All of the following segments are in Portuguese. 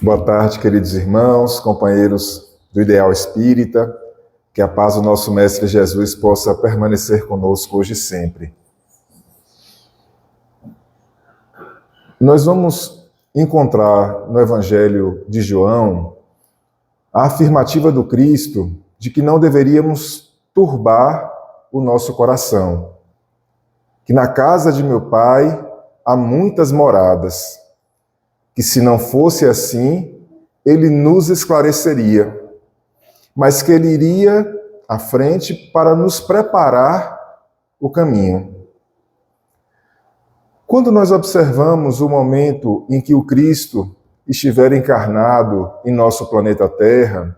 Boa tarde, queridos irmãos, companheiros do Ideal Espírita. Que a paz do nosso Mestre Jesus possa permanecer conosco hoje e sempre. Nós vamos encontrar no Evangelho de João a afirmativa do Cristo de que não deveríamos turbar o nosso coração. Que na casa de meu Pai há muitas moradas. Que se não fosse assim, ele nos esclareceria, mas que ele iria à frente para nos preparar o caminho. Quando nós observamos o momento em que o Cristo estiver encarnado em nosso planeta Terra,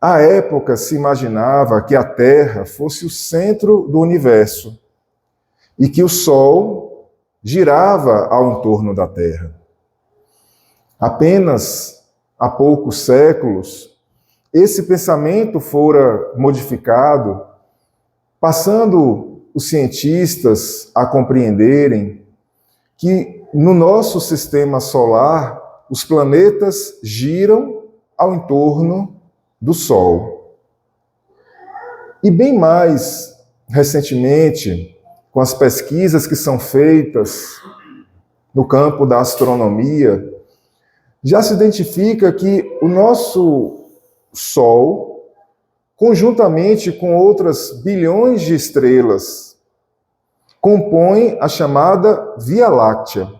à época se imaginava que a Terra fosse o centro do universo e que o Sol girava ao entorno da Terra. Apenas há poucos séculos, esse pensamento fora modificado, passando os cientistas a compreenderem que no nosso sistema solar os planetas giram ao entorno do Sol. E bem mais recentemente, com as pesquisas que são feitas no campo da astronomia, já se identifica que o nosso Sol, conjuntamente com outras bilhões de estrelas, compõe a chamada Via Láctea.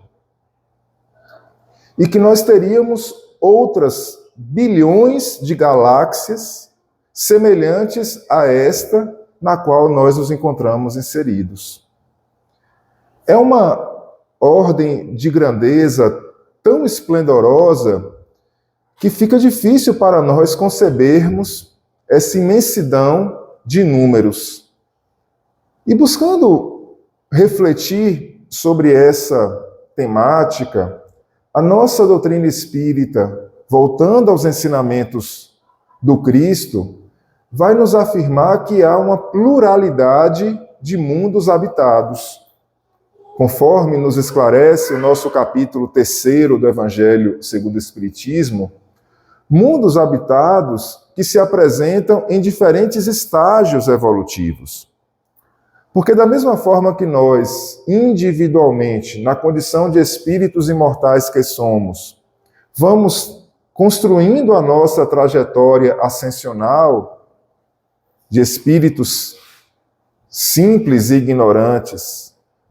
E que nós teríamos outras bilhões de galáxias semelhantes a esta na qual nós nos encontramos inseridos. É uma ordem de grandeza tão esplendorosa que fica difícil para nós concebermos essa imensidão de números. E buscando refletir sobre essa temática, a nossa doutrina espírita, voltando aos ensinamentos do Cristo, vai nos afirmar que há uma pluralidade de mundos habitados. Conforme nos esclarece o nosso capítulo 3 do Evangelho segundo o Espiritismo, mundos habitados que se apresentam em diferentes estágios evolutivos. Porque da mesma forma que nós, individualmente, na condição de espíritos imortais que somos, vamos construindo a nossa trajetória ascensional de espíritos simples e ignorantes,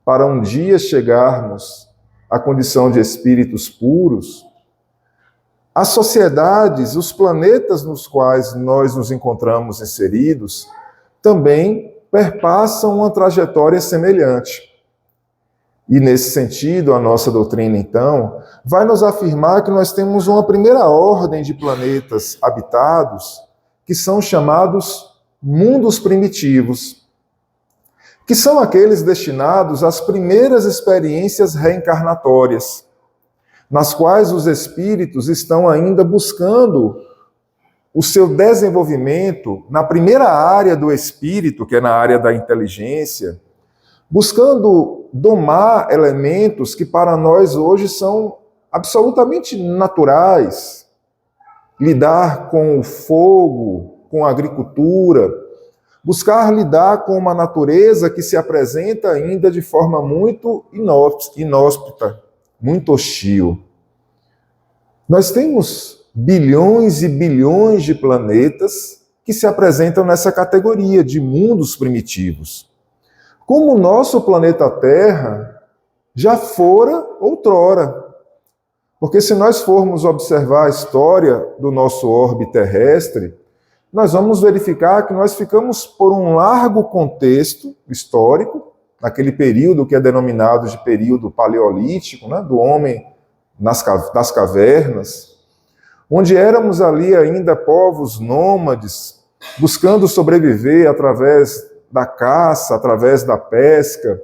para um dia chegarmos à condição de espíritos puros, as sociedades, os planetas nos quais nós nos encontramos inseridos, também perpassam uma trajetória semelhante. E nesse sentido, a nossa doutrina, então, vai nos afirmar que nós temos uma primeira ordem de planetas habitados, que são chamados mundos primitivos, que são aqueles destinados às primeiras experiências reencarnatórias, nas quais os espíritos estão ainda buscando o seu desenvolvimento na primeira área do espírito, que é na área da inteligência, buscando domar elementos que para nós hoje são absolutamente naturais, lidar com o fogo, com a agricultura, buscar lidar com uma natureza que se apresenta ainda de forma muito inóspita, muito hostil. Nós temos bilhões e bilhões de planetas que se apresentam nessa categoria de mundos primitivos. Como o nosso planeta Terra já fora outrora. Porque se nós formos observar a história do nosso orbe terrestre, nós vamos verificar que nós ficamos por um largo contexto histórico, naquele período que é denominado de período paleolítico, né, do homem das cavernas, onde éramos ali ainda povos nômades, buscando sobreviver através da caça, através da pesca,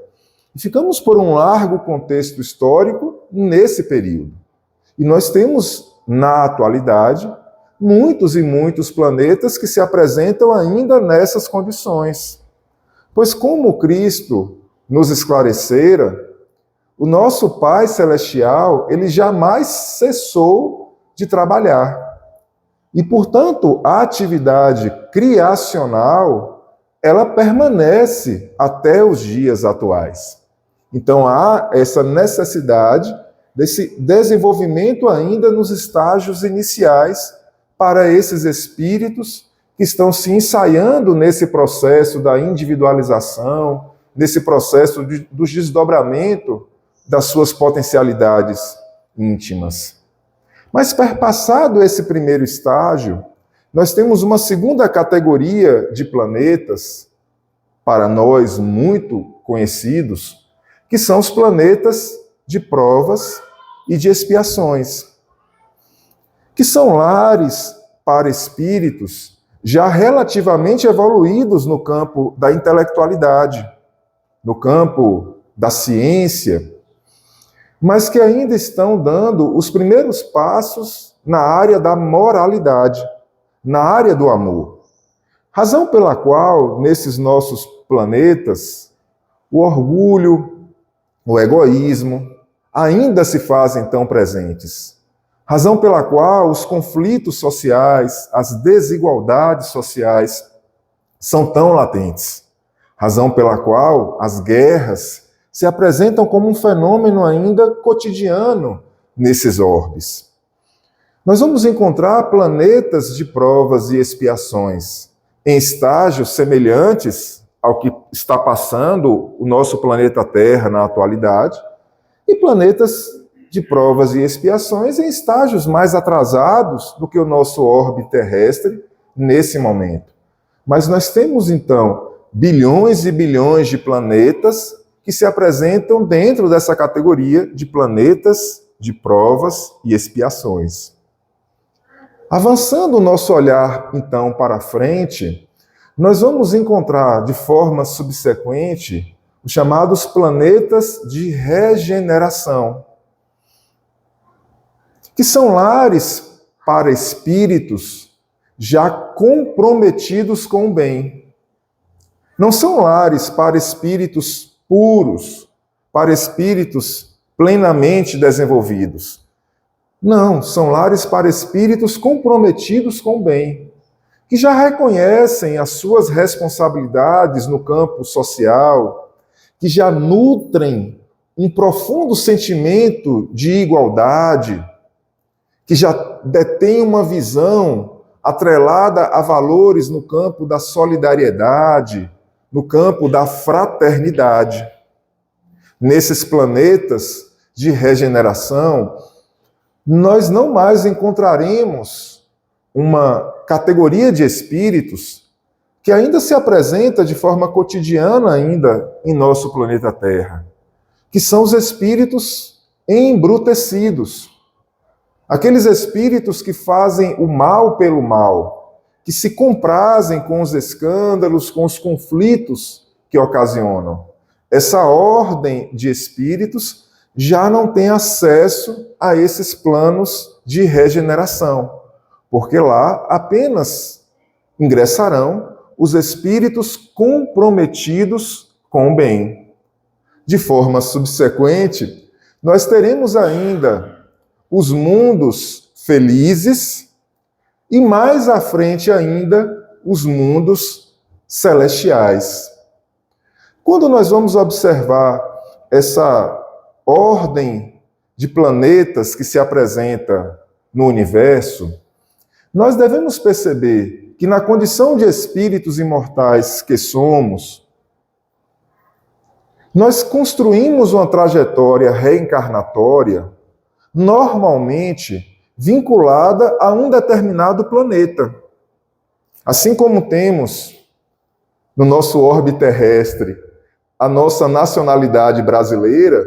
e ficamos por um largo contexto histórico nesse período. E nós temos, na atualidade, muitos e muitos planetas que se apresentam ainda nessas condições. Pois como Cristo nos esclarecera, o nosso Pai Celestial, ele jamais cessou de trabalhar. E, portanto, a atividade criacional, ela permanece até os dias atuais. Então, há essa necessidade desse desenvolvimento ainda nos estágios iniciais para esses espíritos que estão se ensaiando nesse processo da individualização, nesse processo do desdobramento das suas potencialidades íntimas. Mas, perpassado esse primeiro estágio, nós temos uma segunda categoria de planetas, para nós muito conhecidos, que são os planetas de provas e de expiações, que são lares para espíritos já relativamente evoluídos no campo da intelectualidade, no campo da ciência, mas que ainda estão dando os primeiros passos na área da moralidade, na área do amor. Razão pela qual, nesses nossos planetas, o orgulho, o egoísmo, ainda se fazem tão presentes. Razão pela qual os conflitos sociais, as desigualdades sociais são tão latentes. Razão pela qual as guerras se apresentam como um fenômeno ainda cotidiano nesses orbes. Nós vamos encontrar planetas de provas e expiações em estágios semelhantes ao que está passando o nosso planeta Terra na atualidade, e planetas de provas e expiações em estágios mais atrasados do que o nosso orbe terrestre nesse momento. Mas nós temos, então, bilhões e bilhões de planetas que se apresentam dentro dessa categoria de planetas de provas e expiações. Avançando o nosso olhar, então, para frente, nós vamos encontrar de forma subsequente os chamados planetas de regeneração, que são lares para espíritos já comprometidos com o bem. Não são lares para espíritos puros, para espíritos plenamente desenvolvidos. Não, são lares para espíritos comprometidos com o bem, que já reconhecem as suas responsabilidades no campo social, que já nutrem um profundo sentimento de igualdade, que já detêm uma visão atrelada a valores no campo da solidariedade, no campo da fraternidade. Nesses planetas de regeneração, nós não mais encontraremos uma categoria de espíritos que ainda se apresenta de forma cotidiana ainda em nosso planeta Terra, que são os espíritos embrutecidos. Aqueles espíritos que fazem o mal pelo mal, que se comprazem com os escândalos, com os conflitos que ocasionam. Essa ordem de espíritos já não tem acesso a esses planos de regeneração, porque lá apenas ingressarão os espíritos comprometidos com o bem. De forma subsequente, nós teremos ainda os mundos felizes e mais à frente ainda os mundos celestiais. Quando nós vamos observar essa ordem de planetas que se apresenta no universo, nós devemos perceber que na condição de espíritos imortais que somos, nós construímos uma trajetória reencarnatória normalmente vinculada a um determinado planeta. Assim como temos no nosso orbe terrestre a nossa nacionalidade brasileira,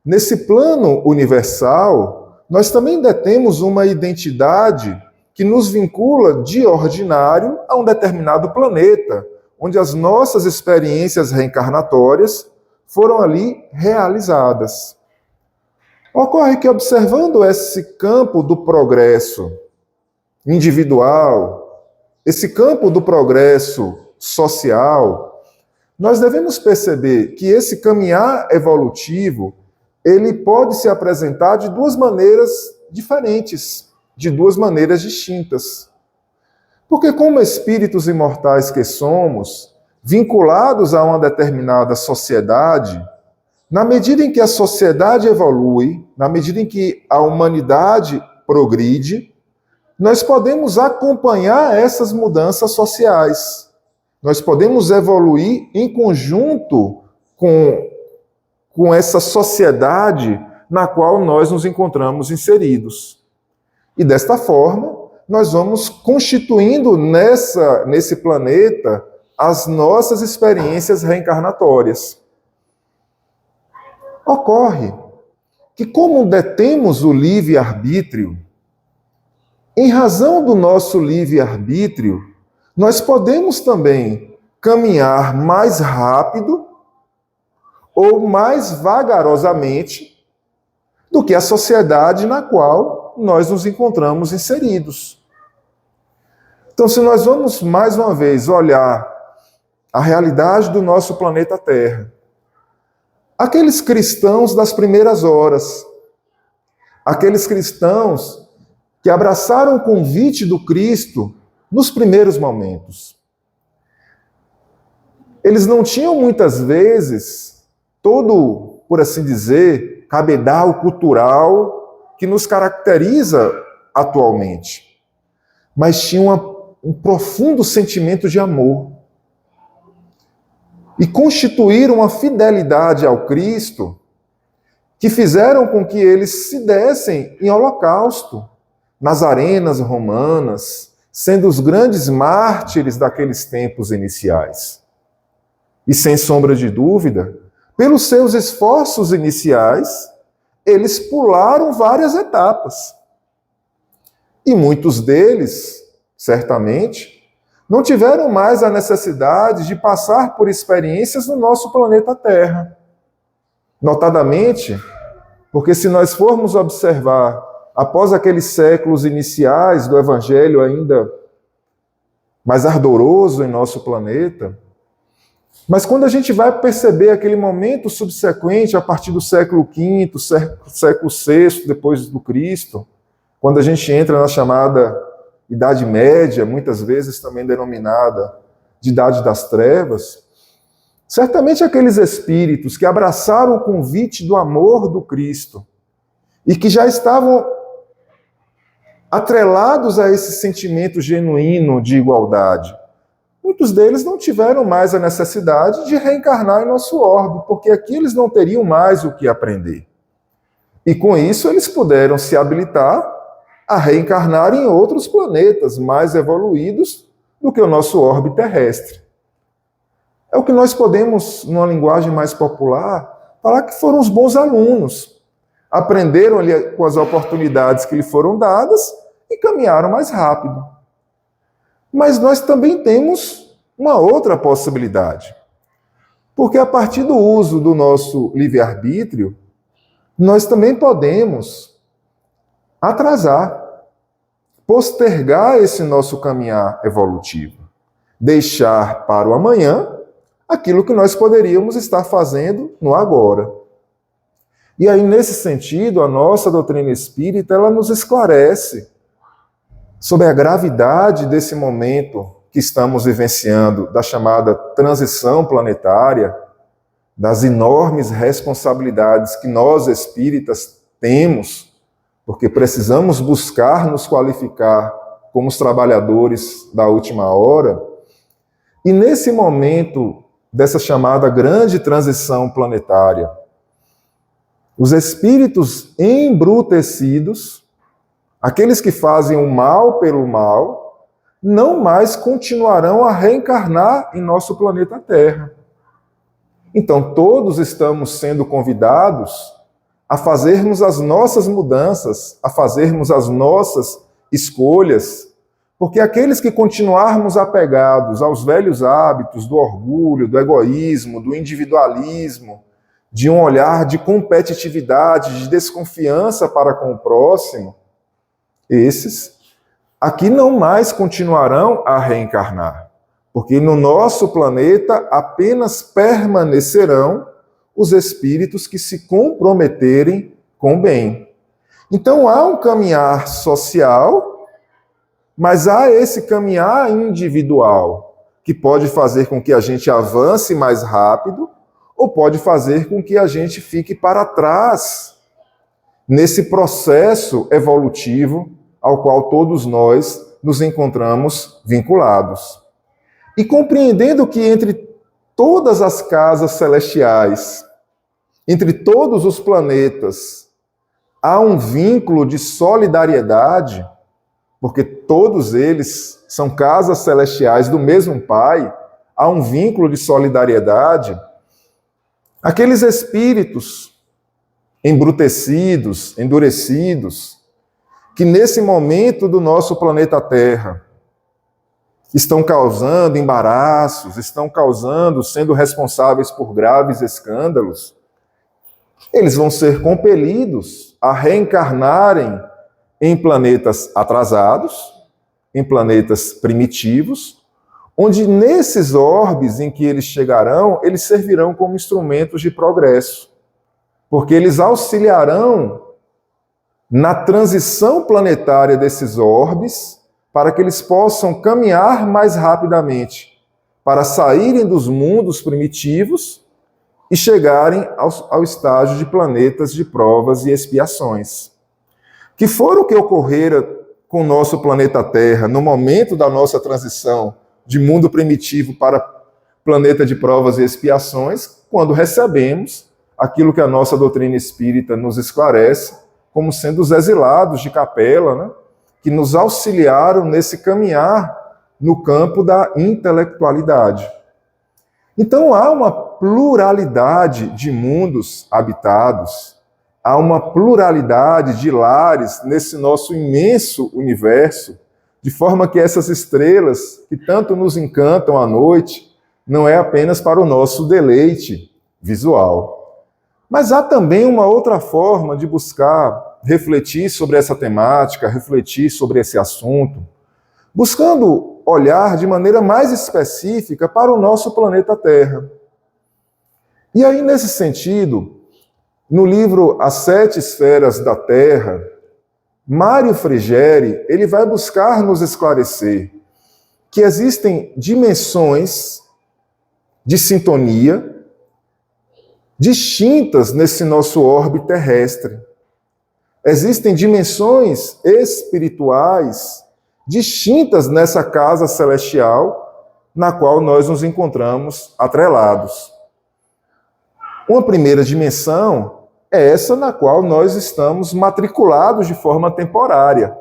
nesse plano universal, nós também detemos uma identidade que nos vincula de ordinário a um determinado planeta, onde as nossas experiências reencarnatórias foram ali realizadas. Ocorre que, observando esse campo do progresso individual, esse campo do progresso social, nós devemos perceber que esse caminhar evolutivo ele pode se apresentar de duas maneiras diferentes, de duas maneiras distintas. Porque como espíritos imortais que somos, vinculados a uma determinada sociedade, na medida em que a sociedade evolui, na medida em que a humanidade progride, nós podemos acompanhar essas mudanças sociais. Nós podemos evoluir em conjunto com essa sociedade na qual nós nos encontramos inseridos. E desta forma, nós vamos constituindo nesse planeta as nossas experiências reencarnatórias. Ocorre que, como detemos o livre-arbítrio, em razão do nosso livre-arbítrio, nós podemos também caminhar mais rápido ou mais vagarosamente do que a sociedade na qual nós nos encontramos inseridos. Então, se nós vamos mais uma vez olhar a realidade do nosso planeta Terra, aqueles cristãos das primeiras horas, aqueles cristãos que abraçaram o convite do Cristo nos primeiros momentos, eles não tinham muitas vezes todo, por assim dizer, cabedal cultural que nos caracteriza atualmente, mas tinham um profundo sentimento de amor e constituíram uma fidelidade ao Cristo que fizeram com que eles se dessem em holocausto nas arenas romanas, sendo os grandes mártires daqueles tempos iniciais. E sem sombra de dúvida, pelos seus esforços iniciais, eles pularam várias etapas. E muitos deles, certamente, não tiveram mais a necessidade de passar por experiências no nosso planeta Terra. Notadamente, porque se nós formos observar, após aqueles séculos iniciais do Evangelho ainda mais ardoroso em nosso planeta, mas quando a gente vai perceber aquele momento subsequente, a partir do século V, século VI, depois do Cristo, quando a gente entra na chamada Idade Média, muitas vezes também denominada de Idade das Trevas, certamente aqueles espíritos que abraçaram o convite do amor do Cristo e que já estavam atrelados a esse sentimento genuíno de igualdade, muitos deles não tiveram mais a necessidade de reencarnar em nosso orbe, porque aqui eles não teriam mais o que aprender. E com isso eles puderam se habilitar a reencarnar em outros planetas mais evoluídos do que o nosso orbe terrestre. É o que nós podemos, numa linguagem mais popular, falar que foram os bons alunos. Aprenderam ali com as oportunidades que lhe foram dadas e caminharam mais rápido. Mas nós também temos uma outra possibilidade. Porque a partir do uso do nosso livre-arbítrio, nós também podemos atrasar, postergar esse nosso caminhar evolutivo, deixar para o amanhã aquilo que nós poderíamos estar fazendo no agora. E aí, nesse sentido, a nossa doutrina espírita, ela nos esclarece sobre a gravidade desse momento que estamos vivenciando, da chamada transição planetária, das enormes responsabilidades que nós espíritas temos, porque precisamos buscar nos qualificar como os trabalhadores da última hora. E nesse momento dessa chamada grande transição planetária, os espíritos embrutecidos, aqueles que fazem o mal pelo mal, não mais continuarão a reencarnar em nosso planeta Terra. Então, todos estamos sendo convidados a fazermos as nossas mudanças, a fazermos as nossas escolhas, porque aqueles que continuarmos apegados aos velhos hábitos do orgulho, do egoísmo, do individualismo, de um olhar de competitividade, de desconfiança para com o próximo, esses aqui não mais continuarão a reencarnar, porque no nosso planeta apenas permanecerão os espíritos que se comprometerem com o bem. Então há um caminhar social, mas há esse caminhar individual, que pode fazer com que a gente avance mais rápido, ou pode fazer com que a gente fique para trás nesse processo evolutivo ao qual todos nós nos encontramos vinculados. E compreendendo que entre todas as casas celestiais, entre todos os planetas, há um vínculo de solidariedade, porque todos eles são casas celestiais do mesmo Pai, há um vínculo de solidariedade. Aqueles espíritos embrutecidos, endurecidos, que nesse momento do nosso planeta Terra estão causando embaraços, estão sendo responsáveis por graves escândalos, eles vão ser compelidos a reencarnarem em planetas atrasados, em planetas primitivos, onde nesses orbes em que eles chegarão, eles servirão como instrumentos de progresso, porque eles auxiliarão na transição planetária desses orbes para que eles possam caminhar mais rapidamente, para saírem dos mundos primitivos e chegarem ao estágio de planetas de provas e expiações. Que foram o que ocorrera com o nosso planeta Terra no momento da nossa transição de mundo primitivo para planeta de provas e expiações, quando recebemos aquilo que a nossa doutrina espírita nos esclarece como sendo os exilados de capela, né, que nos auxiliaram nesse caminhar no campo da intelectualidade. Então há uma pluralidade de mundos habitados, há uma pluralidade de lares nesse nosso imenso universo, de forma que essas estrelas que tanto nos encantam à noite não é apenas para o nosso deleite visual. Mas há também uma outra forma de buscar refletir sobre essa temática, refletir sobre esse assunto, buscando olhar de maneira mais específica para o nosso planeta Terra. E aí, nesse sentido, no livro As Sete Esferas da Terra, Mário Frigeri, ele vai buscar nos esclarecer que existem dimensões de sintonia distintas nesse nosso orbe terrestre. Existem dimensões espirituais distintas nessa casa celestial na qual nós nos encontramos atrelados. Uma primeira dimensão é essa na qual nós estamos matriculados de forma temporária.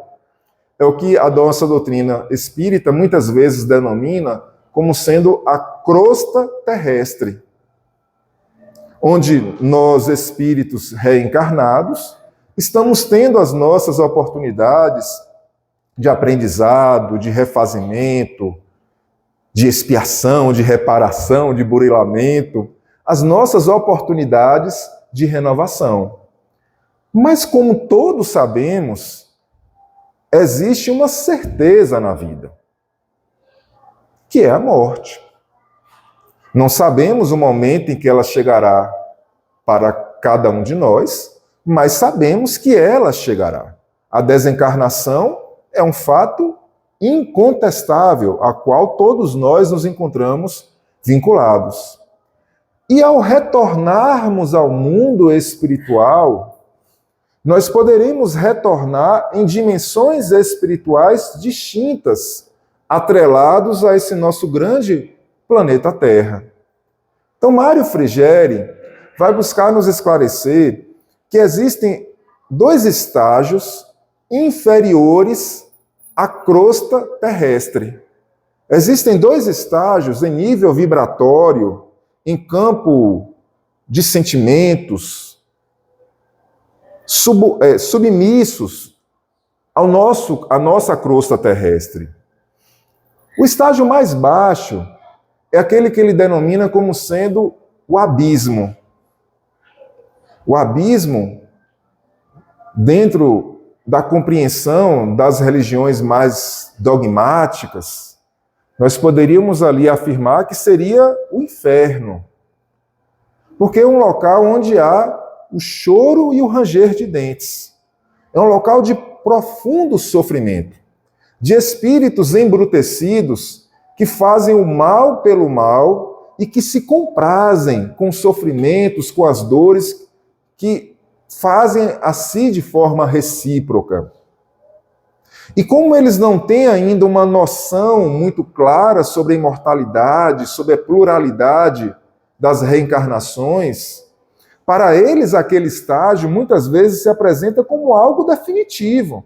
É o que a nossa doutrina espírita muitas vezes denomina como sendo a crosta terrestre, onde nós, espíritos reencarnados, estamos tendo as nossas oportunidades de aprendizado, de refazimento, de expiação, de reparação, de burilamento, as nossas oportunidades de renovação. Mas, como todos sabemos, existe uma certeza na vida, que é a morte. Não sabemos o momento em que ela chegará para cada um de nós, mas sabemos que ela chegará. A desencarnação é um fato incontestável, a qual todos nós nos encontramos vinculados. E ao retornarmos ao mundo espiritual, nós poderemos retornar em dimensões espirituais distintas, atrelados a esse nosso grande planeta Terra. Então, Mário Frigeri vai buscar nos esclarecer que existem dois estágios inferiores à crosta terrestre. Existem dois estágios em nível vibratório, em campo de sentimentos, submissos à nossa crosta terrestre. O estágio mais baixo é aquele que ele denomina como sendo o abismo. O abismo, dentro da compreensão das religiões mais dogmáticas, nós poderíamos ali afirmar que seria o inferno. Porque é um local onde há o choro e o ranger de dentes. É um local de profundo sofrimento, de espíritos embrutecidos que fazem o mal pelo mal e que se comprazem com os sofrimentos, com as dores que fazem a si de forma recíproca. E como eles não têm ainda uma noção muito clara sobre a imortalidade, sobre a pluralidade das reencarnações, para eles aquele estágio muitas vezes se apresenta como algo definitivo.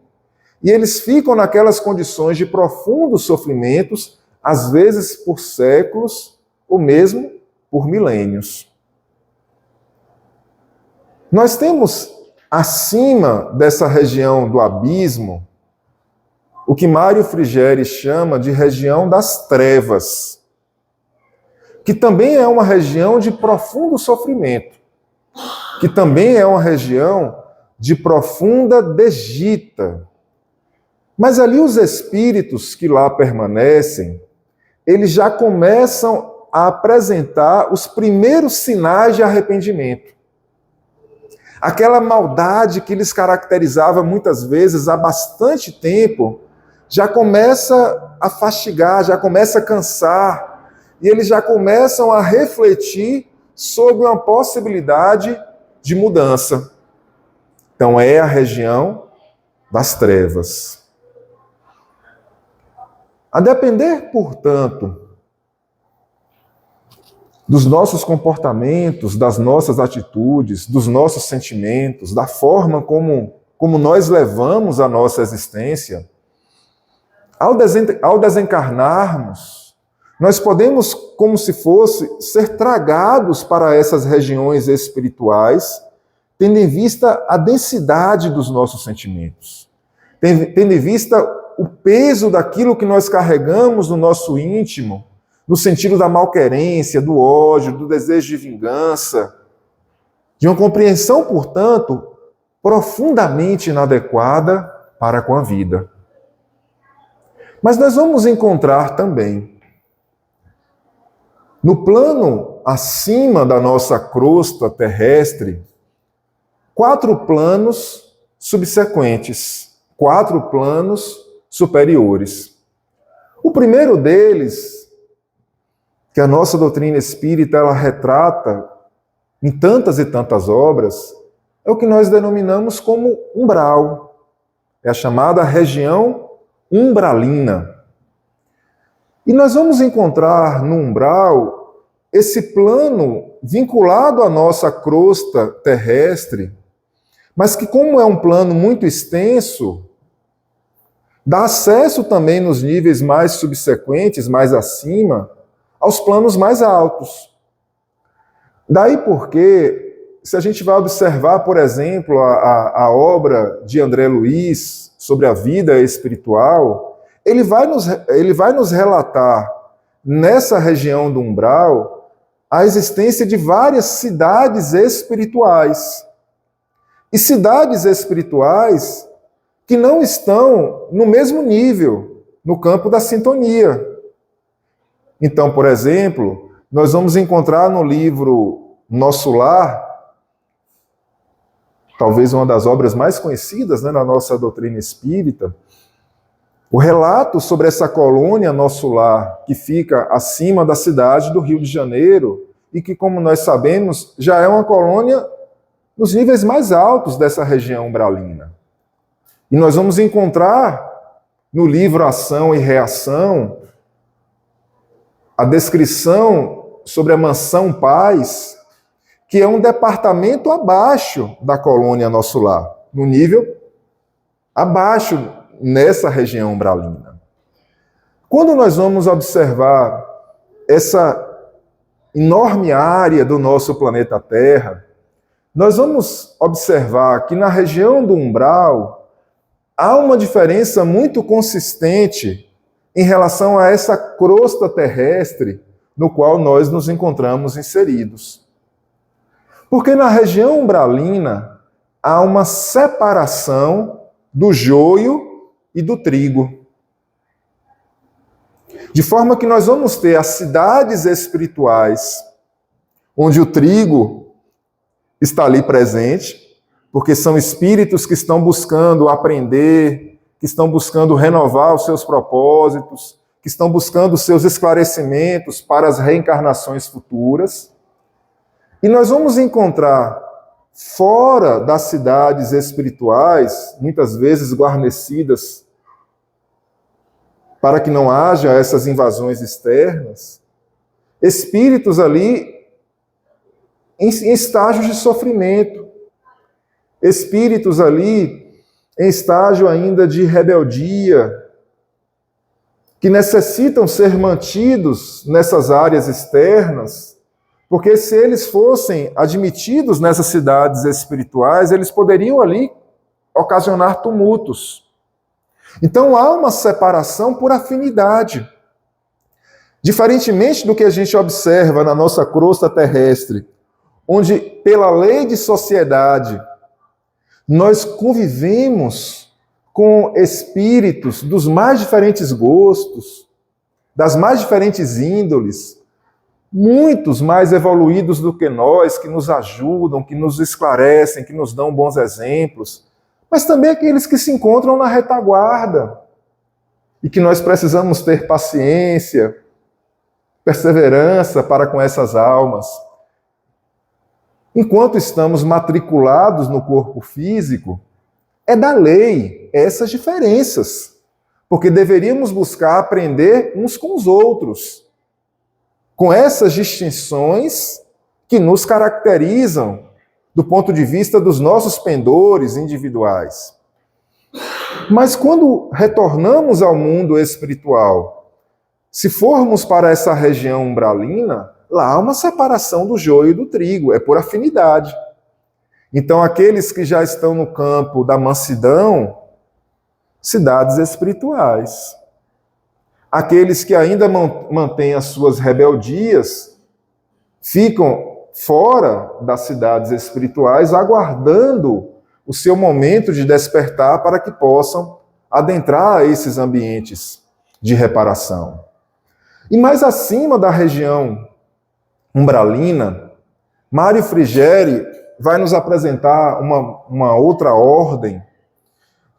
E eles ficam naquelas condições de profundos sofrimentos, às vezes por séculos ou mesmo por milênios. Nós temos acima dessa região do abismo o que Mário Frigeri chama de região das trevas, que também é uma região de profundo sofrimento, que também é uma região de profunda desdita. Mas ali os espíritos que lá permanecem, eles já começam a apresentar os primeiros sinais de arrependimento. Aquela maldade que lhes caracterizava muitas vezes há bastante tempo, já começa a fastigar, já começa a cansar, e eles já começam a refletir sobre uma possibilidade de mudança. Então é a região das trevas. A depender, portanto, dos nossos comportamentos, das nossas atitudes, dos nossos sentimentos, da forma como nós levamos a nossa existência, ao desencarnarmos, nós podemos, como se fosse, ser tragados para essas regiões espirituais, tendo em vista a densidade dos nossos sentimentos, tendo em vista o peso daquilo que nós carregamos no nosso íntimo, no sentido da malquerência, do ódio, do desejo de vingança, de uma compreensão, portanto, profundamente inadequada para com a vida. Mas nós vamos encontrar também, no plano acima da nossa crosta terrestre, 4 planos subsequentes, 4 planos superiores. O primeiro deles, que a nossa doutrina espírita ela retrata em tantas e tantas obras, é o que nós denominamos como umbral. É a chamada região umbralina. E nós vamos encontrar no umbral esse plano vinculado à nossa crosta terrestre, mas que, como é um plano muito extenso, dá acesso também nos níveis mais subsequentes, mais acima, aos planos mais altos. Daí porque, se a gente vai observar, por exemplo, a obra de André Luiz sobre a vida espiritual, ele vai nos relatar, nessa região do umbral, a existência de várias cidades espirituais. E cidades espirituais que não estão no mesmo nível, no campo da sintonia. Então, por exemplo, nós vamos encontrar no livro Nosso Lar, talvez uma das obras mais conhecidas, na nossa doutrina espírita, o relato sobre essa colônia Nosso Lar, que fica acima da cidade do Rio de Janeiro, e que, como nós sabemos, já é uma colônia nos níveis mais altos dessa região umbralina. E nós vamos encontrar no livro Ação e Reação a descrição sobre a Mansão Paz, que é um departamento abaixo da colônia Nosso Lar, no nível abaixo nessa região umbralina. Quando nós vamos observar essa enorme área do nosso planeta Terra, nós vamos observar que na região do umbral há uma diferença muito consistente em relação a essa crosta terrestre no qual nós nos encontramos inseridos. Porque na região umbralina há uma separação do joio e do trigo. De forma que nós vamos ter as cidades espirituais, onde o trigo está ali presente, porque são espíritos que estão buscando aprender, que estão buscando renovar os seus propósitos, que estão buscando seus esclarecimentos para as reencarnações futuras. E nós vamos encontrar fora das cidades espirituais, muitas vezes guarnecidas para que não haja essas invasões externas, espíritos ali em estágios de sofrimento, espíritos ali em estágio ainda de rebeldia, que necessitam ser mantidos nessas áreas externas, porque se eles fossem admitidos nessas cidades espirituais, eles poderiam ali ocasionar tumultos. Então há uma separação por afinidade. Diferentemente do que a gente observa na nossa crosta terrestre, onde pela lei de sociedade nós convivemos com espíritos dos mais diferentes gostos, das mais diferentes índoles, muitos mais evoluídos do que nós, que nos ajudam, que nos esclarecem, que nos dão bons exemplos, mas também aqueles que se encontram na retaguarda e que nós precisamos ter paciência, perseverança para com essas almas. Enquanto estamos matriculados no corpo físico, é da lei essas diferenças, porque deveríamos buscar aprender uns com os outros, com essas distinções que nos caracterizam do ponto de vista dos nossos pendores individuais. Mas quando retornamos ao mundo espiritual, se formos para essa região umbralina, lá há uma separação do joio e do trigo, é por afinidade. Então, aqueles que já estão no campo da mansidão, cidades espirituais. Aqueles que ainda mantêm as suas rebeldias, ficam fora das cidades espirituais, aguardando o seu momento de despertar para que possam adentrar esses ambientes de reparação. E mais acima da região umbralina, Mário Frigeri vai nos apresentar uma outra ordem,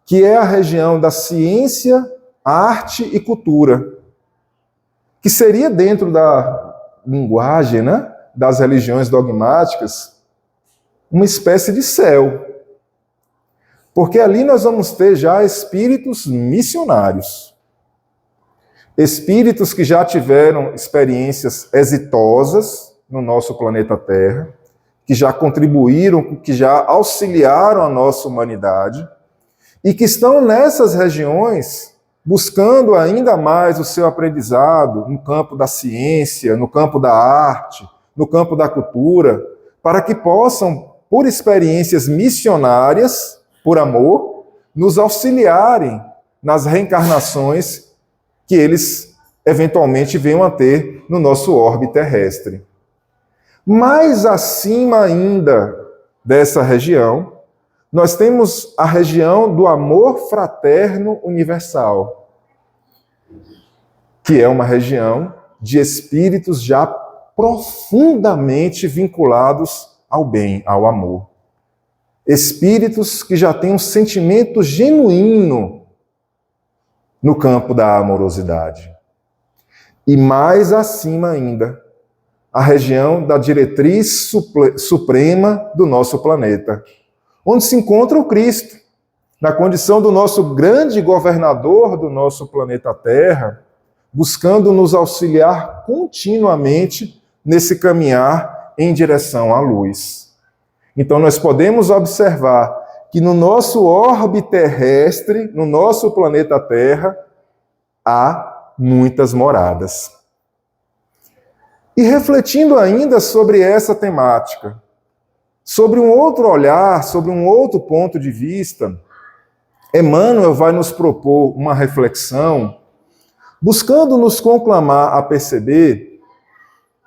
que é a região da ciência, arte e cultura, que seria dentro da linguagem, né, das religiões dogmáticas, uma espécie de céu. Porque ali nós vamos ter já espíritos missionários. Espíritos que já tiveram experiências exitosas no nosso planeta Terra, que já contribuíram, que já auxiliaram a nossa humanidade, e que estão nessas regiões buscando ainda mais o seu aprendizado no campo da ciência, no campo da arte, no campo da cultura, para que possam, por experiências missionárias, por amor, nos auxiliarem nas reencarnações que eles eventualmente venham a ter no nosso orbe terrestre. Mais acima ainda dessa região, nós temos a região do amor fraterno universal, que é uma região de espíritos já profundamente vinculados ao bem, ao amor. Espíritos que já têm um sentimento genuíno no campo da amorosidade. E mais acima ainda, a região da diretriz suprema do nosso planeta, onde se encontra o Cristo, na condição do nosso grande governador do nosso planeta Terra, buscando nos auxiliar continuamente nesse caminhar em direção à luz. Então nós podemos observar que no nosso orbe terrestre, no nosso planeta Terra, há muitas moradas. E refletindo ainda sobre essa temática, sobre um outro olhar, sobre um outro ponto de vista, Emmanuel vai nos propor uma reflexão, buscando nos conclamar a perceber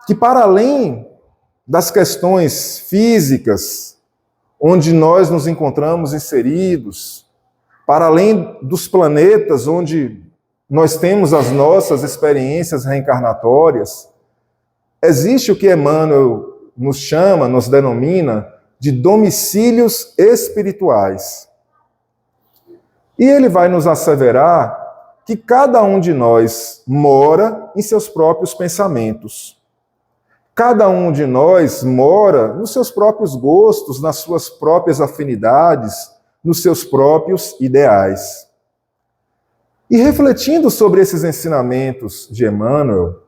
que, para além das questões físicas, onde nós nos encontramos inseridos, para além dos planetas onde nós temos as nossas experiências reencarnatórias, existe o que Emmanuel nos chama, nos denomina, de domicílios espirituais. E ele vai nos asseverar que cada um de nós mora em seus próprios pensamentos. Cada um de nós mora nos seus próprios gostos, nas suas próprias afinidades, nos seus próprios ideais. E refletindo sobre esses ensinamentos de Emmanuel,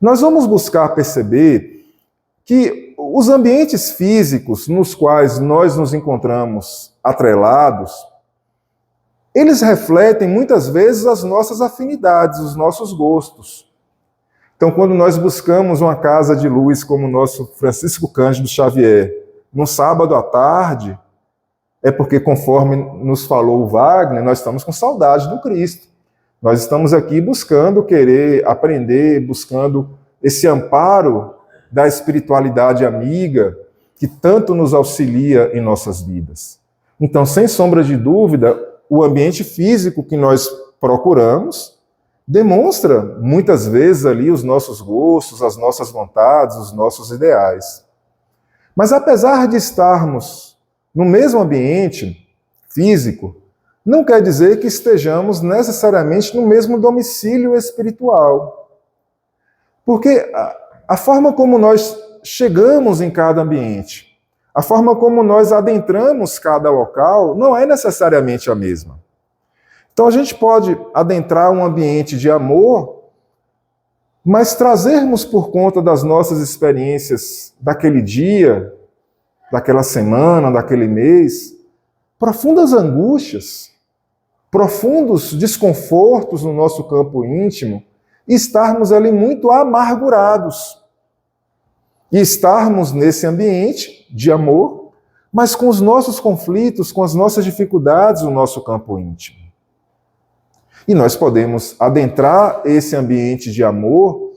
nós vamos buscar perceber que os ambientes físicos nos quais nós nos encontramos atrelados, eles refletem muitas vezes as nossas afinidades, os nossos gostos. Então, quando nós buscamos uma casa de luz como o nosso Francisco Cândido Xavier, num sábado à tarde, é porque, conforme nos falou o Wagner, nós estamos com saudade do Cristo. Nós estamos aqui buscando querer aprender, buscando esse amparo da espiritualidade amiga que tanto nos auxilia em nossas vidas. Então, sem sombra de dúvida, o ambiente físico que nós procuramos demonstra, muitas vezes, ali os nossos gostos, as nossas vontades, os nossos ideais. Mas, apesar de estarmos no mesmo ambiente físico, não quer dizer que estejamos necessariamente no mesmo domicílio espiritual. Porque a forma como nós chegamos em cada ambiente, a forma como nós adentramos cada local, não é necessariamente a mesma. Então a gente pode adentrar um ambiente de amor, mas trazermos por conta das nossas experiências daquele dia, daquela semana, daquele mês, profundas angústias, profundos desconfortos no nosso campo íntimo, e estarmos ali muito amargurados. E estarmos nesse ambiente de amor, mas com os nossos conflitos, com as nossas dificuldades no nosso campo íntimo. E nós podemos adentrar esse ambiente de amor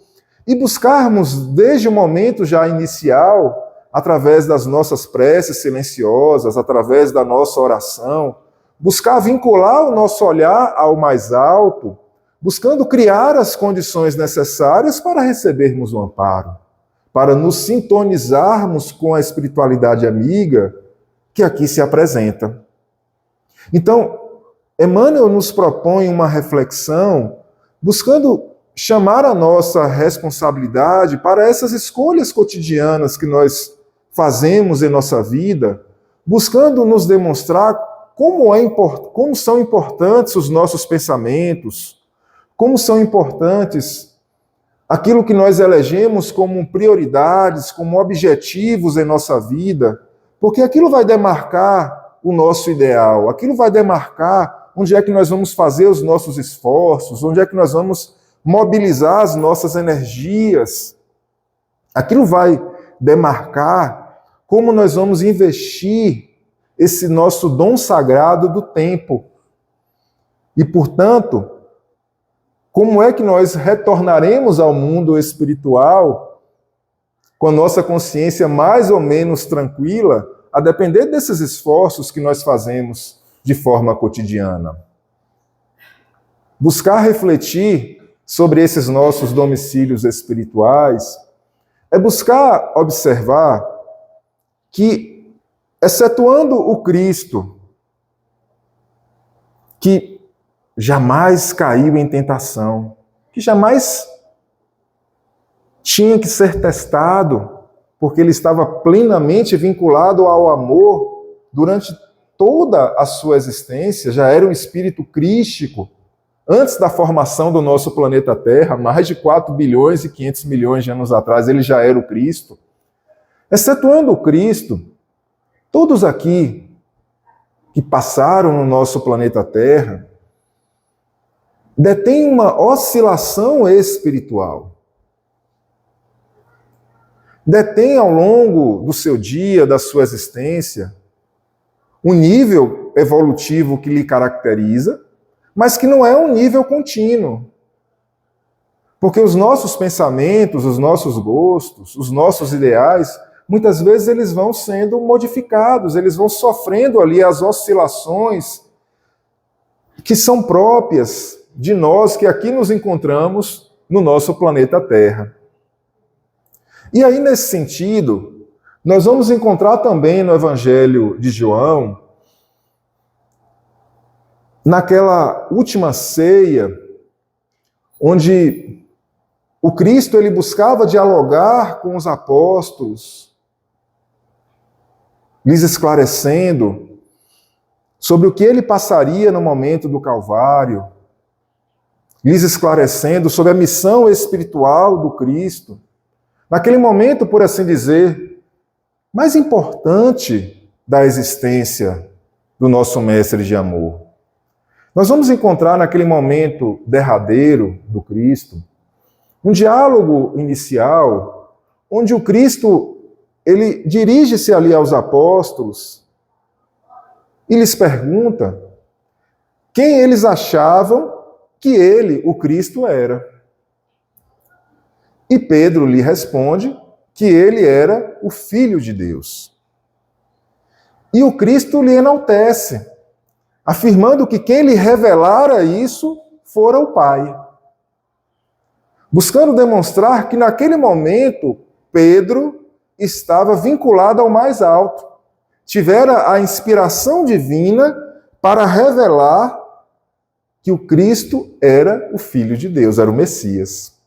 e buscarmos, desde o momento já inicial, através das nossas preces silenciosas, através da nossa oração, buscar vincular o nosso olhar ao mais alto, buscando criar as condições necessárias para recebermos o amparo, para nos sintonizarmos com a espiritualidade amiga que aqui se apresenta. Então, Emmanuel nos propõe uma reflexão buscando chamar a nossa responsabilidade para essas escolhas cotidianas que nós fazemos em nossa vida, buscando nos demonstrar como são importantes os nossos pensamentos, como são importantes aquilo que nós elegemos como prioridades, como objetivos em nossa vida, porque aquilo vai demarcar o nosso ideal, aquilo vai demarcar onde é que nós vamos fazer os nossos esforços, onde é que nós vamos mobilizar as nossas energias. Aquilo vai demarcar como nós vamos investir esse nosso dom sagrado do tempo. E, portanto, como é que nós retornaremos ao mundo espiritual com a nossa consciência mais ou menos tranquila, a depender desses esforços que nós fazemos de forma cotidiana? Buscar refletir sobre esses nossos domicílios espirituais é buscar observar que, excetuando o Cristo, que jamais caiu em tentação, que jamais tinha que ser testado, porque ele estava plenamente vinculado ao amor durante toda a sua existência, já era um espírito crístico, antes da formação do nosso planeta Terra, mais de 4 bilhões e 500 milhões de anos atrás, ele já era o Cristo. Excetuando o Cristo, todos aqui que passaram no nosso planeta Terra detêm uma oscilação espiritual. Detêm ao longo do seu dia, da sua existência, um nível evolutivo que lhe caracteriza, mas que não é um nível contínuo. Porque os nossos pensamentos, os nossos gostos, os nossos ideais, muitas vezes eles vão sendo modificados, eles vão sofrendo ali as oscilações que são próprias de nós que aqui nos encontramos no nosso planeta Terra. E aí, nesse sentido, Nós vamos encontrar também no Evangelho de João, naquela última ceia, onde o Cristo ele buscava dialogar com os apóstolos, lhes esclarecendo sobre o que ele passaria no momento do Calvário, lhes esclarecendo sobre a missão espiritual do Cristo, naquele momento, por assim dizer, mais importante da existência do nosso mestre de amor. Nós vamos encontrar naquele momento derradeiro do Cristo um diálogo inicial onde o Cristo ele dirige-se ali aos apóstolos e lhes pergunta quem eles achavam que ele, o Cristo, era. E Pedro lhe responde que ele era o Filho de Deus. E o Cristo lhe enaltece, afirmando que quem lhe revelara isso fora o Pai. Buscando demonstrar que naquele momento Pedro estava vinculado ao mais alto, tivera a inspiração divina para revelar que o Cristo era o Filho de Deus, era o Messias.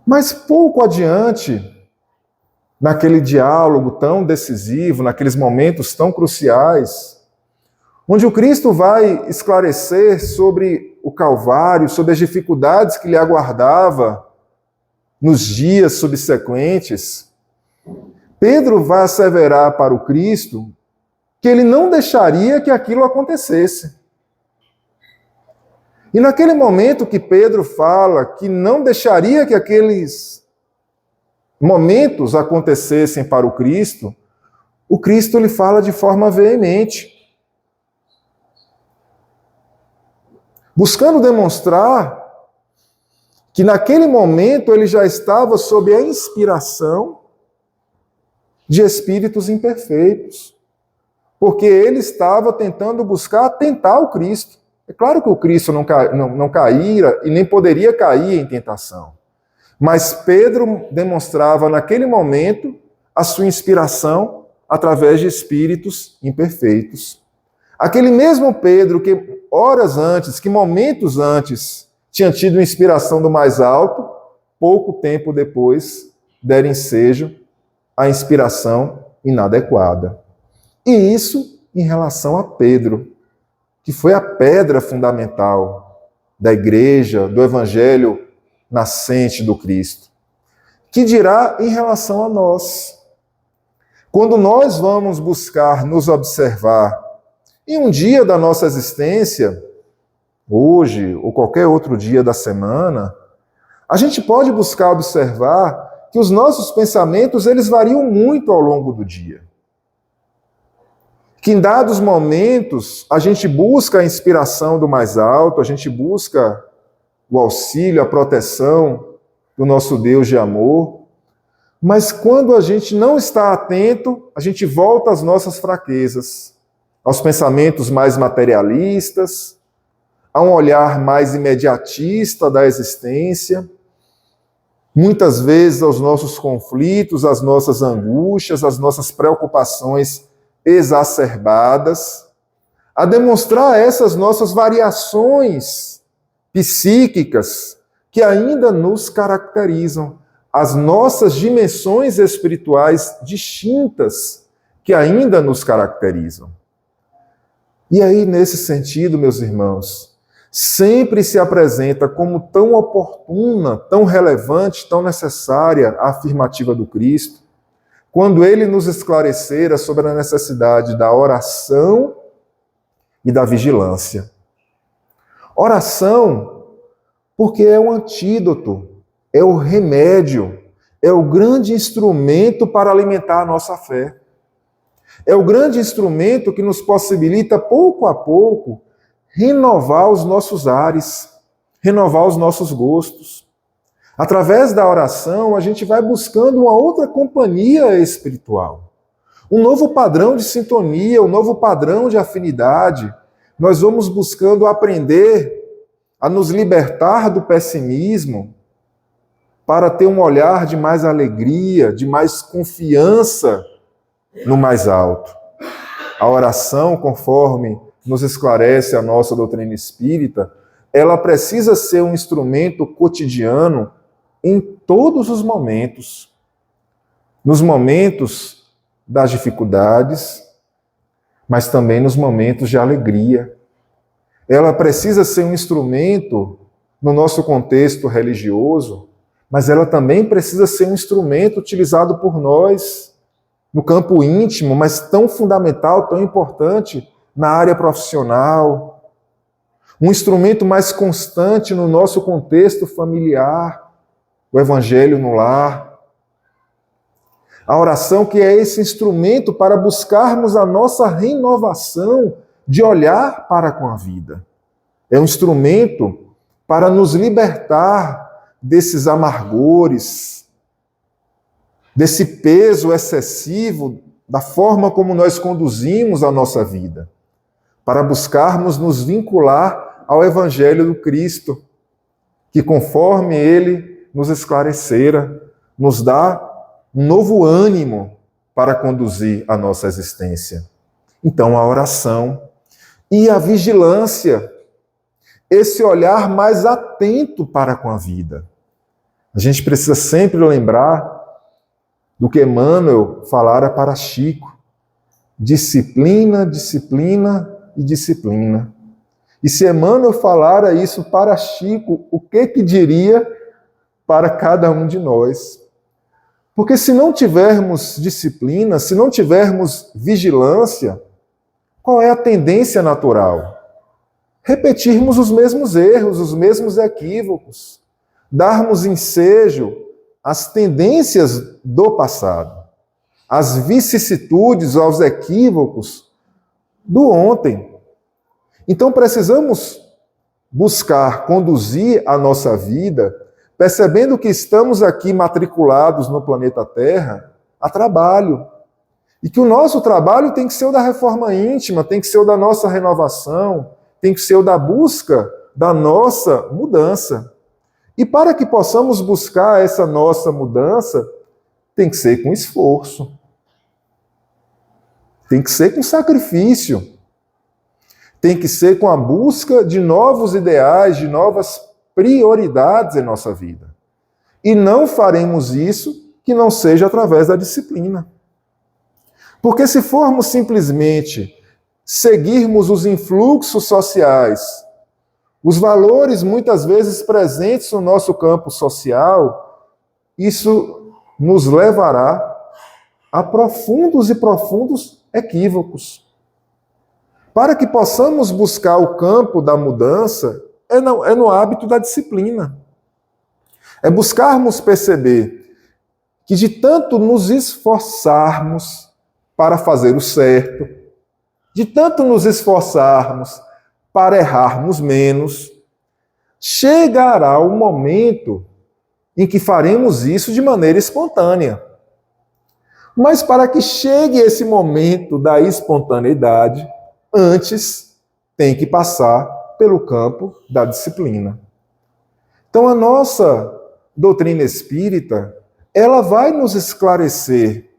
Mas pouco adiante, naquele diálogo tão decisivo, naqueles momentos tão cruciais, onde o Cristo vai esclarecer sobre o Calvário, sobre as dificuldades que lhe aguardava nos dias subsequentes, Pedro vai asseverar para o Cristo que ele não deixaria que aquilo acontecesse. E naquele momento que Pedro fala que não deixaria que aqueles momentos acontecessem para o Cristo lhe fala de forma veemente, buscando demonstrar que naquele momento ele já estava sob a inspiração de espíritos imperfeitos, porque ele estava tentando tentar o Cristo. É claro que o Cristo não caíra e nem poderia cair em tentação. Mas Pedro demonstrava naquele momento a sua inspiração através de espíritos imperfeitos. Aquele mesmo Pedro que horas antes, que momentos antes, tinha tido inspiração do mais alto, pouco tempo depois dera ensejo à inspiração inadequada. E isso em relação a Pedro, que foi a pedra fundamental da igreja, do evangelho nascente do Cristo. Que dirá em relação a nós? Quando nós vamos buscar nos observar em um dia da nossa existência, hoje ou qualquer outro dia da semana, a gente pode buscar observar que os nossos pensamentos eles variam muito ao longo do dia. Que em dados momentos a gente busca a inspiração do mais alto, a gente busca o auxílio, a proteção do nosso Deus de amor, mas quando a gente não está atento, a gente volta às nossas fraquezas, aos pensamentos mais materialistas, a um olhar mais imediatista da existência, muitas vezes aos nossos conflitos, às nossas angústias, às nossas preocupações exacerbadas, a demonstrar essas nossas variações psíquicas que ainda nos caracterizam, as nossas dimensões espirituais distintas que ainda nos caracterizam. E aí, nesse sentido, meus irmãos, sempre se apresenta como tão oportuna, tão relevante, tão necessária a afirmativa do Cristo, quando ele nos esclarecera sobre a necessidade da oração e da vigilância. Oração, porque é o antídoto, é o remédio, é o grande instrumento para alimentar a nossa fé. É o grande instrumento que nos possibilita, pouco a pouco, renovar os nossos ares, renovar os nossos gostos. Através da oração, a gente vai buscando uma outra companhia espiritual, um novo padrão de sintonia, um novo padrão de afinidade. Nós vamos buscando aprender a nos libertar do pessimismo, para ter um olhar de mais alegria, de mais confiança no mais alto. A oração, conforme nos esclarece a nossa doutrina espírita, ela precisa ser um instrumento cotidiano em todos os momentos. Nos momentos das dificuldades, mas também nos momentos de alegria. Ela precisa ser um instrumento no nosso contexto religioso, mas ela também precisa ser um instrumento utilizado por nós no campo íntimo, mas tão fundamental, tão importante na área profissional. Um instrumento mais constante no nosso contexto familiar, o evangelho no lar. A oração que é esse instrumento para buscarmos a nossa renovação de olhar para com a vida. É um instrumento para nos libertar desses amargores, desse peso excessivo da forma como nós conduzimos a nossa vida, para buscarmos nos vincular ao Evangelho do Cristo, que conforme ele nos esclarecera, nos dá um novo ânimo para conduzir a nossa existência. Então, a oração e a vigilância, esse olhar mais atento para com a vida. A gente precisa sempre lembrar do que Emmanuel falara para Chico. Disciplina, disciplina e disciplina. E se Emmanuel falara isso para Chico, o que diria para cada um de nós? Porque se não tivermos disciplina, se não tivermos vigilância, qual é a tendência natural? Repetirmos os mesmos erros, os mesmos equívocos, darmos ensejo às tendências do passado, às vicissitudes, aos equívocos do ontem. Então precisamos buscar conduzir a nossa vida percebendo que estamos aqui matriculados no planeta Terra a trabalho. E que o nosso trabalho tem que ser o da reforma íntima, tem que ser o da nossa renovação, tem que ser o da busca da nossa mudança. E para que possamos buscar essa nossa mudança, tem que ser com esforço. Tem que ser com sacrifício. Tem que ser com a busca de novos ideais, de novas prioridades em nossa vida. E não faremos isso que não seja através da disciplina. Porque se formos simplesmente seguirmos os influxos sociais, os valores muitas vezes presentes no nosso campo social, isso nos levará a profundos e profundos equívocos. Para que possamos buscar o campo da mudança, é no hábito da disciplina. É buscarmos perceber que de tanto nos esforçarmos para fazer o certo, de tanto nos esforçarmos para errarmos menos, chegará o momento em que faremos isso de maneira espontânea. Mas para que chegue esse momento da espontaneidade, antes tem que passar pelo campo da disciplina. Então a nossa doutrina espírita, ela vai nos esclarecer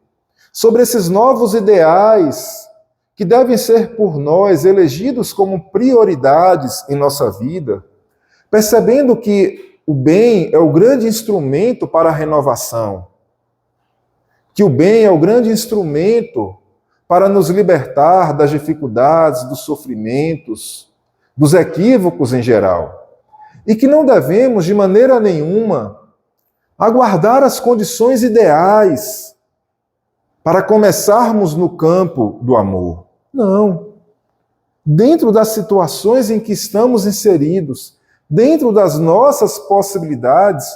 sobre esses novos ideais que devem ser por nós elegidos como prioridades em nossa vida, percebendo que o bem é o grande instrumento para a renovação, que o bem é o grande instrumento para nos libertar das dificuldades, dos sofrimentos, dos equívocos em geral, e que não devemos, de maneira nenhuma, aguardar as condições ideais para começarmos no campo do amor. Não. Dentro das situações em que estamos inseridos, dentro das nossas possibilidades,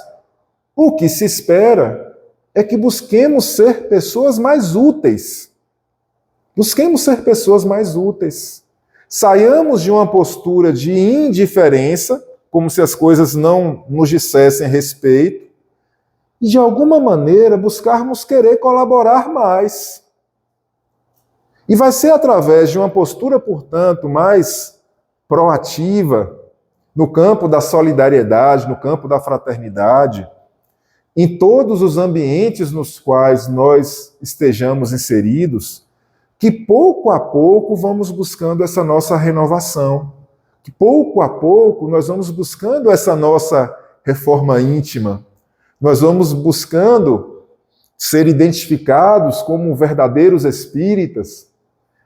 o que se espera é que busquemos ser pessoas mais úteis. Busquemos ser pessoas mais úteis. Saiamos de uma postura de indiferença, como se as coisas não nos dissessem respeito, e de alguma maneira buscarmos querer colaborar mais. E vai ser através de uma postura, portanto, mais proativa, no campo da solidariedade, no campo da fraternidade, em todos os ambientes nos quais nós estejamos inseridos, que pouco a pouco vamos buscando essa nossa renovação, que pouco a pouco nós vamos buscando essa nossa reforma íntima, nós vamos buscando ser identificados como verdadeiros espíritas,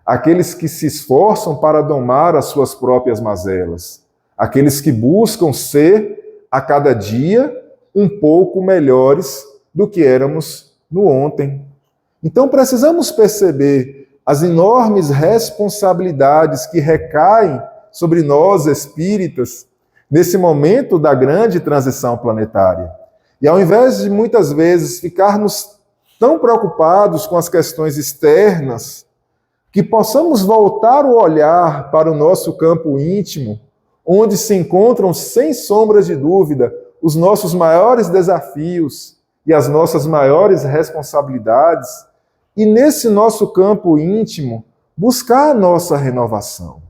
aqueles que se esforçam para domar as suas próprias mazelas, aqueles que buscam ser, a cada dia, um pouco melhores do que éramos no ontem. Então precisamos perceber as enormes responsabilidades que recaem sobre nós, espíritas, nesse momento da grande transição planetária. E ao invés de muitas vezes ficarmos tão preocupados com as questões externas, que possamos voltar o olhar para o nosso campo íntimo, onde se encontram, sem sombra de dúvida, os nossos maiores desafios e as nossas maiores responsabilidades, e nesse nosso campo íntimo, buscar a nossa renovação,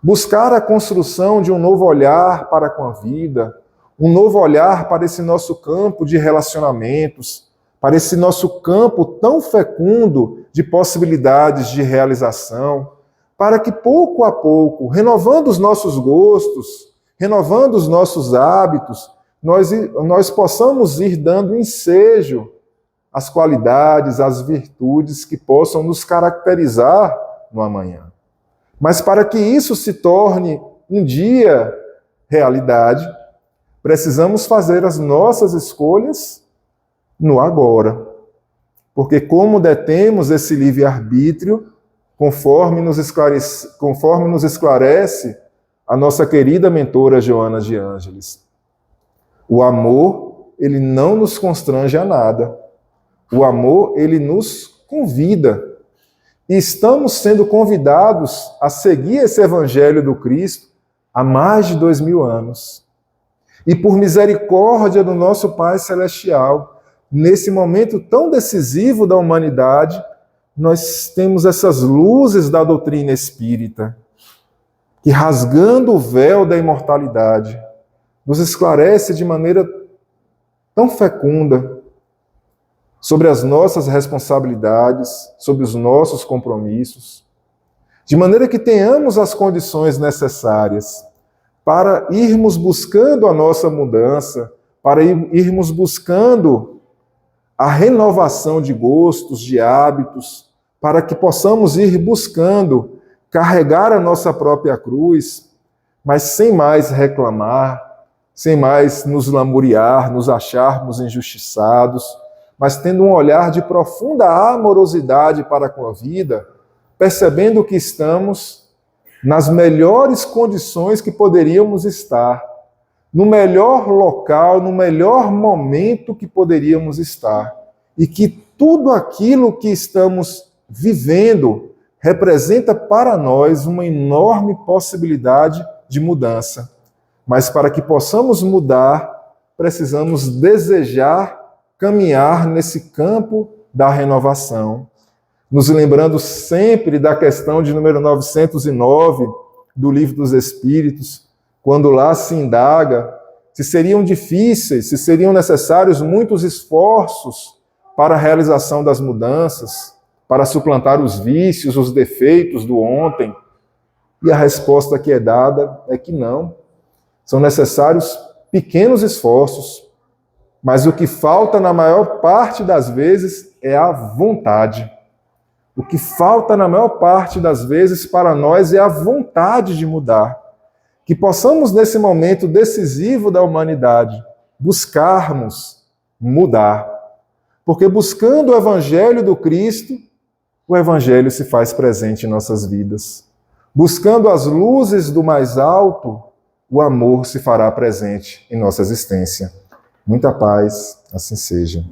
buscar a construção de um novo olhar para com a vida, um novo olhar para esse nosso campo de relacionamentos, para esse nosso campo tão fecundo de possibilidades de realização, para que pouco a pouco, renovando os nossos gostos, renovando os nossos hábitos, nós possamos ir dando ensejo às qualidades, às virtudes que possam nos caracterizar no amanhã. Mas para que isso se torne um dia realidade, precisamos fazer as nossas escolhas no agora. Porque como detemos esse livre-arbítrio, conforme nos esclarece a nossa querida mentora Joana de Ângeles, o amor, ele não nos constrange a nada. O amor, ele nos convida. E estamos sendo convidados a seguir esse evangelho do Cristo há mais de 2000 anos. E por misericórdia do nosso Pai Celestial, nesse momento tão decisivo da humanidade, nós temos essas luzes da doutrina espírita, que rasgando o véu da imortalidade, nos esclarece de maneira tão fecunda sobre as nossas responsabilidades, sobre os nossos compromissos, de maneira que tenhamos as condições necessárias para irmos buscando a nossa mudança, para irmos buscando a renovação de gostos, de hábitos, para que possamos ir buscando carregar a nossa própria cruz, mas sem mais reclamar, sem mais nos lamuriar, nos acharmos injustiçados, mas tendo um olhar de profunda amorosidade para com a vida, percebendo que estamos nas melhores condições que poderíamos estar, no melhor local, no melhor momento que poderíamos estar, e que tudo aquilo que estamos vivendo representa para nós uma enorme possibilidade de mudança. Mas para que possamos mudar, precisamos desejar caminhar nesse campo da renovação, nos lembrando sempre da questão de número 909 do Livro dos Espíritos, quando lá se indaga se seriam difíceis, se seriam necessários muitos esforços para a realização das mudanças, para suplantar os vícios, os defeitos do ontem. E a resposta que é dada é que não. São necessários pequenos esforços, mas o que falta na maior parte das vezes é a vontade. O que falta na maior parte das vezes para nós é a vontade de mudar. Que possamos, nesse momento decisivo da humanidade, buscarmos mudar. Porque buscando o Evangelho do Cristo, o Evangelho se faz presente em nossas vidas. Buscando as luzes do mais alto, o amor se fará presente em nossa existência. Muita paz, assim seja.